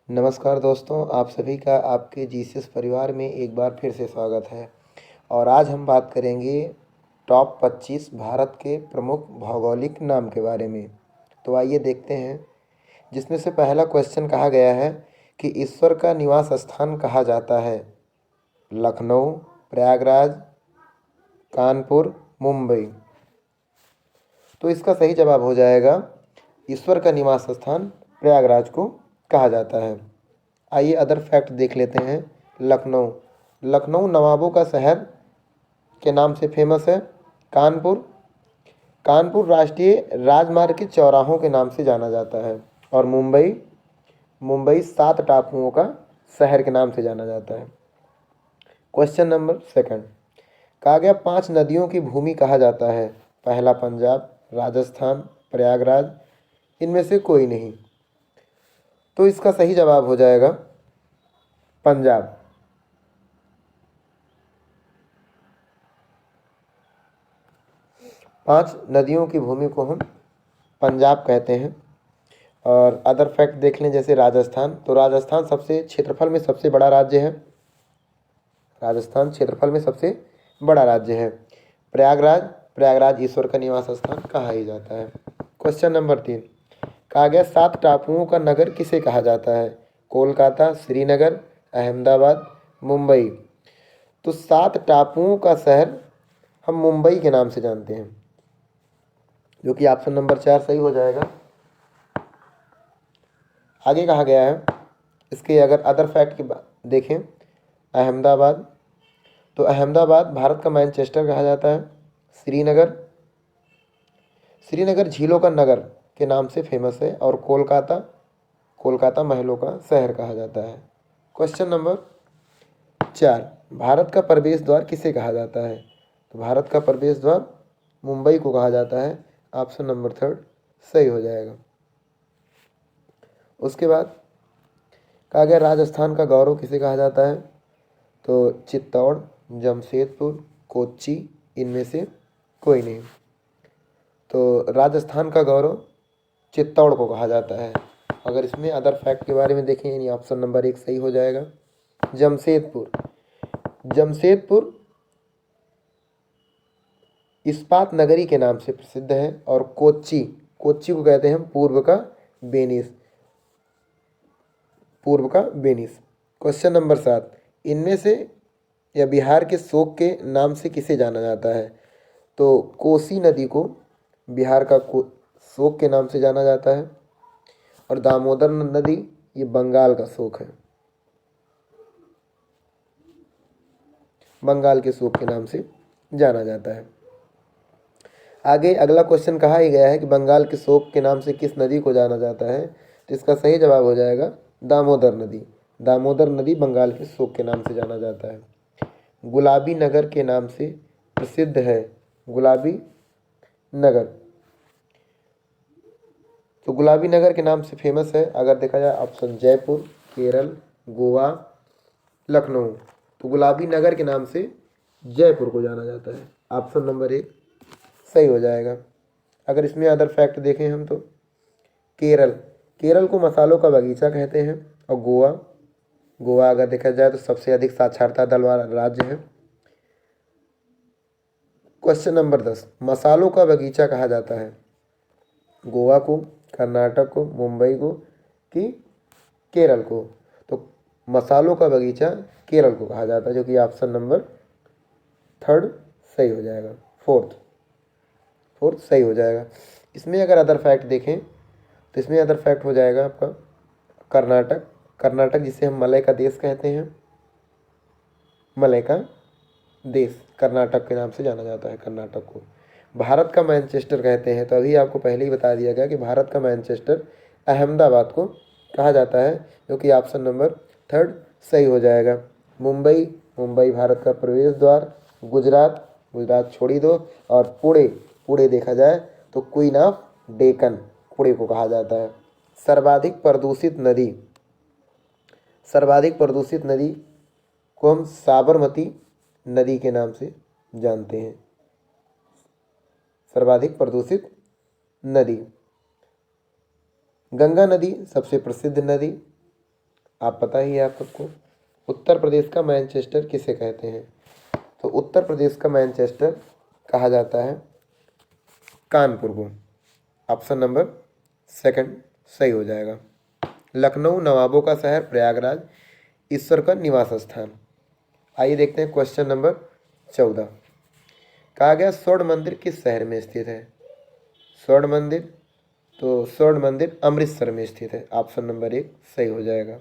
नमस्कार दोस्तों, आप सभी का आपके जीसस परिवार में एक बार फिर से स्वागत है। और आज हम बात करेंगे टॉप 25 भारत के प्रमुख भौगोलिक नाम के बारे में। तो आइए देखते हैं, जिसमें से पहला क्वेश्चन कहा गया है कि ईश्वर का निवास स्थान कहा जाता है लखनऊ, प्रयागराज, कानपुर, मुंबई। तो इसका सही जवाब हो जाएगा ईश्वर का निवास स्थान प्रयागराज को कहा जाता है। आइए अदर फैक्ट देख लेते हैं। लखनऊ लखनऊ नवाबों का शहर के नाम से फेमस है। कानपुर कानपुर राष्ट्रीय राजमार्ग के चौराहों के नाम से जाना जाता है। और मुंबई मुंबई 7 टापुओं का शहर के नाम से जाना जाता है। क्वेश्चन नंबर सेकंड, कहा गया 5 नदियों की भूमि कहा जाता है। पहला पंजाब, राजस्थान, प्रयागराज, इनमें से कोई नहीं। तो इसका सही जवाब हो जाएगा पंजाब। पांच नदियों की भूमि को हम पंजाब कहते हैं। और अदर फैक्ट देख लें, जैसे राजस्थान, तो राजस्थान सबसे क्षेत्रफल में सबसे बड़ा राज्य है। राजस्थान क्षेत्रफल में सबसे बड़ा राज्य है। प्रयागराज प्रयागराज ईश्वर का निवास स्थान कहा ही जाता है। क्वेश्चन नंबर 3, कहा गया 7 टापुओं का नगर किसे कहा जाता है। कोलकाता, श्रीनगर, अहमदाबाद, मुंबई। तो 7 टापुओं का शहर हम मुंबई के नाम से जानते हैं, जो कि ऑप्शन नंबर 4 सही हो जाएगा। आगे कहा गया है, इसके अगर अदर फैक्ट की बात देखें, अहमदाबाद, तो अहमदाबाद भारत का मैनचेस्टर कहा जाता है। श्रीनगर श्रीनगर झीलों का नगर के नाम से फेमस है। और कोलकाता कोलकाता महलों का शहर कहा जाता है। क्वेश्चन नंबर 4, भारत का प्रवेश द्वार किसे कहा जाता है। तो भारत का प्रवेश द्वार मुंबई को कहा जाता है। ऑप्शन नंबर 3 सही हो जाएगा। उसके बाद कहा गया राजस्थान का गौरव किसे कहा जाता है। तो चित्तौड़, जमशेदपुर, कोच्चि, इनमें से कोई नहीं। तो राजस्थान का गौरव चित्तौड़ को कहा जाता है। अगर इसमें अदर फैक्ट के बारे में देखें, यानी ऑप्शन नंबर 1 सही हो जाएगा। जमशेदपुर जमशेदपुर इस्पात नगरी के नाम से प्रसिद्ध है। और कोच्चि कोच्चि को कहते हैं पूर्व का वेनिस। क्वेश्चन नंबर 7, इनमें से या बिहार के शोक के नाम से किसे जाना जाता है। तो कोसी नदी को बिहार का शोक के नाम से जाना जाता है। और दामोदर नदी, ये बंगाल का शोक है, बंगाल के शोक के नाम से जाना जाता है। आगे अगला क्वेश्चन कहा ही गया है कि बंगाल के शोक के नाम से किस नदी को जाना जाता है। तो इसका सही जवाब हो जाएगा दामोदर नदी। दामोदर नदी बंगाल के शोक के नाम से जाना जाता है। गुलाबी नगर के नाम से प्रसिद्ध है गुलाबी नगर। तो गुलाबी नगर के नाम से फेमस है, अगर देखा जाए ऑप्शन जयपुर, केरल, गोवा, लखनऊ। तो गुलाबी नगर के नाम से जयपुर को जाना जाता है। ऑप्शन नंबर 1 सही हो जाएगा। अगर इसमें अदर फैक्ट देखें हम, तो केरल केरल को मसालों का बगीचा कहते हैं। और गोवा गोवा अगर देखा जाए तो सबसे अधिक साक्षरता दर वाला राज्य है। क्वेश्चन नंबर 10, मसालों का बगीचा कहा जाता है गोवा को, कर्नाटक को, मुंबई को, कि केरल को। तो मसालों का बगीचा केरल को कहा जाता है, जो कि ऑप्शन नंबर 3 सही हो जाएगा। फोर्थ सही हो जाएगा। इसमें अगर अदर फैक्ट देखें, तो इसमें अदर फैक्ट हो जाएगा आपका कर्नाटक जिसे हम मलय का देश कहते हैं। मलय का देश कर्नाटक के नाम से जाना जाता है। कर्नाटक को भारत का मैनचेस्टर कहते हैं। तो अभी आपको पहले ही बता दिया गया कि भारत का मैनचेस्टर अहमदाबाद को कहा जाता है, जो कि ऑप्शन नंबर 3 सही हो जाएगा। मुंबई भारत का प्रवेश द्वार। गुजरात छोड़ी दो। और पुणे देखा जाए तो क्वीन ऑफ डेक्कन, पुणे को कहा जाता है। सर्वाधिक प्रदूषित नदी को हम साबरमती नदी के नाम से जानते हैं। सर्वाधिक प्रदूषित नदी गंगा नदी सबसे प्रसिद्ध नदी। आप पता ही है आप सबको। उत्तर प्रदेश का मैनचेस्टर किसे कहते हैं? तो उत्तर प्रदेश का मैनचेस्टर कहा जाता है कानपुर को। ऑप्शन नंबर सेकंड सही हो जाएगा। लखनऊ नवाबों का शहर, प्रयागराज ईश्वर का निवास स्थान। आइए देखते हैं क्वेश्चन नंबर 14। कहा गया स्वर्ण मंदिर किस शहर में स्थित है? स्वर्ण मंदिर, तो स्वर्ण मंदिर अमृतसर में स्थित है। ऑप्शन नंबर 1 सही हो जाएगा।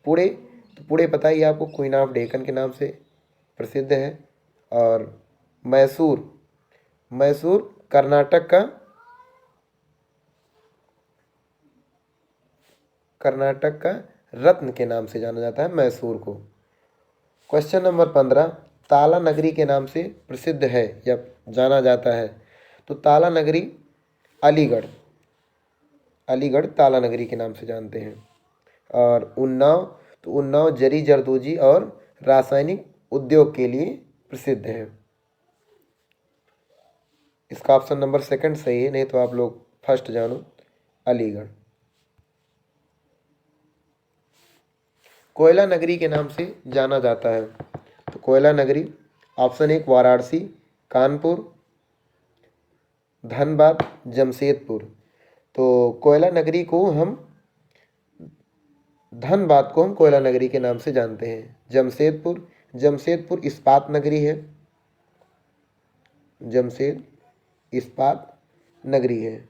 पुणे, तो पुणे पता ही आपको क्वीन ऑफ डेक्कन के नाम से प्रसिद्ध है। और मैसूर, मैसूर कर्नाटक का रत्न के नाम से जाना जाता है मैसूर को। क्वेश्चन नंबर 15, ताला नगरी के नाम से प्रसिद्ध है या जाना जाता है? तो ताला नगरी अलीगढ़, अलीगढ़ ताला नगरी के नाम से जानते हैं। और उन्नाव, तो उन्नाव जरी जरदोजी और रासायनिक उद्योग के लिए प्रसिद्ध है। इसका ऑप्शन नंबर सेकंड सही है, नहीं तो आप लोग फर्स्ट जानो अलीगढ़। कोयला नगरी के नाम से जाना जाता है? तो कोयला नगरी ऑप्शन 1 वाराणसी, कानपुर, धनबाद, जमशेदपुर। तो कोयला नगरी को हम, धनबाद को हम कोयला नगरी के नाम से जानते हैं। जमशेदपुर, जमशेदपुर इस्पात नगरी है, जमशेद इस्पात नगरी है।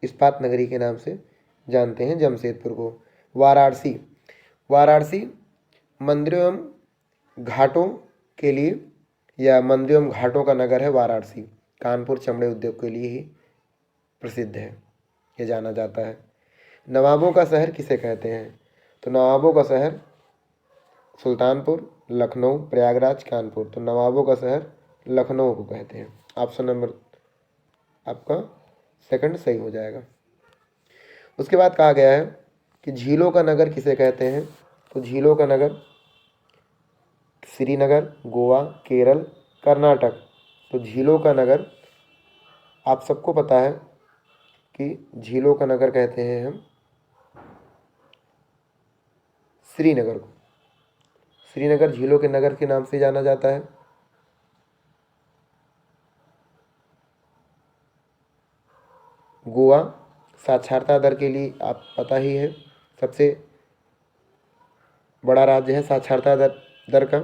इस्पात नगरी के नाम से जानते हैं जमशेदपुर को। वाराणसी, वाराणसी मंदिरों एवं घाटों के लिए, या मंदिरों एवं घाटों का नगर है वाराणसी। कानपुर चमड़े उद्योग के लिए ही प्रसिद्ध है, ये जाना जाता है। नवाबों का शहर किसे कहते हैं? तो नवाबों का शहर सुल्तानपुर, लखनऊ, प्रयागराज, कानपुर। तो नवाबों का शहर लखनऊ को कहते हैं। ऑप्शन नंबर आपका सेकंड सही हो जाएगा। उसके बाद कहा गया है कि झीलों का नगर किसे कहते हैं? तो झीलों का नगर श्रीनगर, गोवा, केरल, कर्नाटक। तो झीलों का नगर आप सबको पता है कि झीलों का नगर कहते हैं हम श्रीनगर को। श्रीनगर झीलों के नगर के नाम से जाना जाता है। गोवा साक्षरता दर के लिए आप पता ही है, सबसे बड़ा राज्य है साक्षरता दर का।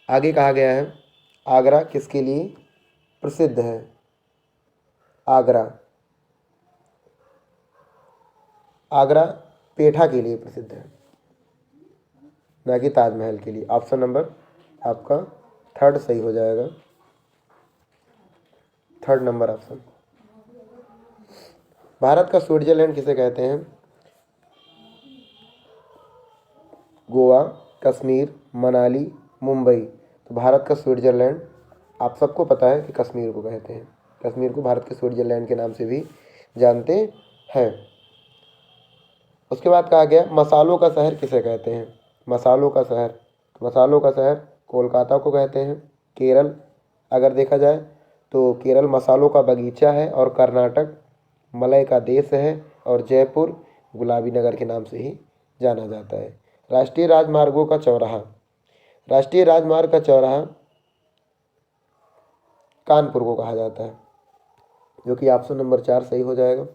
आगे कहा गया है आगरा किसके लिए प्रसिद्ध है? आगरा, आगरा पेठा के लिए प्रसिद्ध है, ना कि ताजमहल के लिए। ऑप्शन नंबर आपका थर्ड सही हो जाएगा, थर्ड नंबर ऑप्शन। भारत का स्विट्जरलैंड किसे कहते हैं? गोवा, कश्मीर, मनाली, मुंबई। तो भारत का स्विट्जरलैंड आप सबको पता है कि कश्मीर को कहते हैं। कश्मीर को भारत के स्विट्जरलैंड के नाम से भी जानते हैं। उसके बाद कहा गया मसालों का शहर किसे कहते हैं? मसालों का शहर, मसालों का शहर कोलकाता को कहते हैं। केरल अगर देखा जाए तो केरल मसालों का बगीचा है, और कर्नाटक मलय का देश है, और जयपुर गुलाबी नगर के नाम से ही जाना जाता है। राष्ट्रीय राजमार्गों का चौराहा, राष्ट्रीय राजमार्ग का चौराहा कानपुर को कहा जाता है, जो कि ऑप्शन नंबर 4 सही हो जाएगा।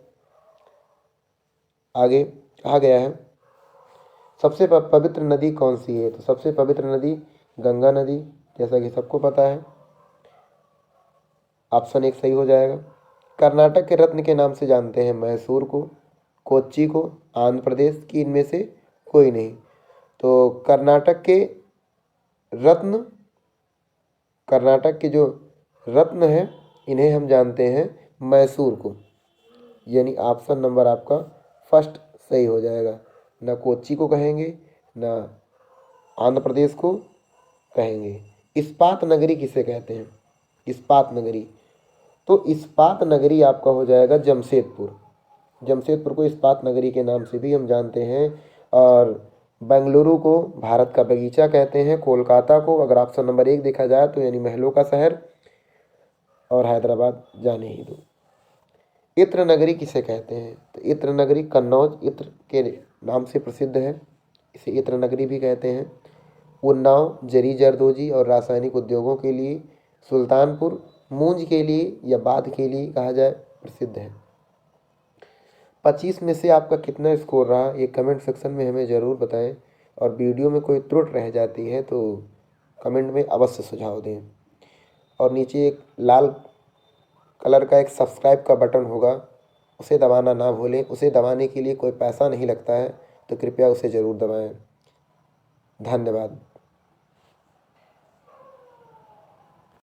आगे कहा गया है सबसे पवित्र नदी कौन सी है? तो सबसे पवित्र नदी गंगा नदी, जैसा कि सबको पता है। ऑप्शन 1 सही हो जाएगा। कर्नाटक के रत्न के नाम से जानते हैं मैसूर को, कोच्चि को, आंध्र प्रदेश की, इनमें से कोई नहीं। तो कर्नाटक के रत्न, कर्नाटक के जो रत्न हैं इन्हें हम जानते हैं मैसूर को, यानी ऑप्शन नंबर आपका फर्स्ट सही हो जाएगा। ना कोच्चि को कहेंगे, ना आंध्र प्रदेश को कहेंगे। इस्पात नगरी किसे कहते हैं? इस्पात नगरी, तो इस्पात नगरी आपका हो जाएगा जमशेदपुर। जमशेदपुर को इस्पात नगरी के नाम से भी हम जानते हैं। और बेंगलुरु को भारत का बगीचा कहते हैं। कोलकाता को अगर ऑप्शन नंबर 1 देखा जाए तो यानी महलों का शहर, और हैदराबाद जाने ही दो। इत्र नगरी किसे कहते हैं? तो इत्र नगरी कन्नौज इत्र के नाम से प्रसिद्ध है, इसे इत्र नगरी भी कहते हैं। उन्नाव जरी जरदोजी और रासायनिक उद्योगों के लिए, सुल्तानपुर मूंज के लिए या बाध के लिए कहा जाए प्रसिद्ध है। 25 में से आपका कितना स्कोर रहा ये कमेंट सेक्शन में हमें ज़रूर बताएं, और वीडियो में कोई त्रुटि रह जाती है तो कमेंट में अवश्य सुझाव दें। और नीचे एक लाल कलर का एक सब्सक्राइब का बटन होगा, उसे दबाना ना भूलें। उसे दबाने के लिए कोई पैसा नहीं लगता है, तो कृपया उसे ज़रूर दबाएं। धन्यवाद।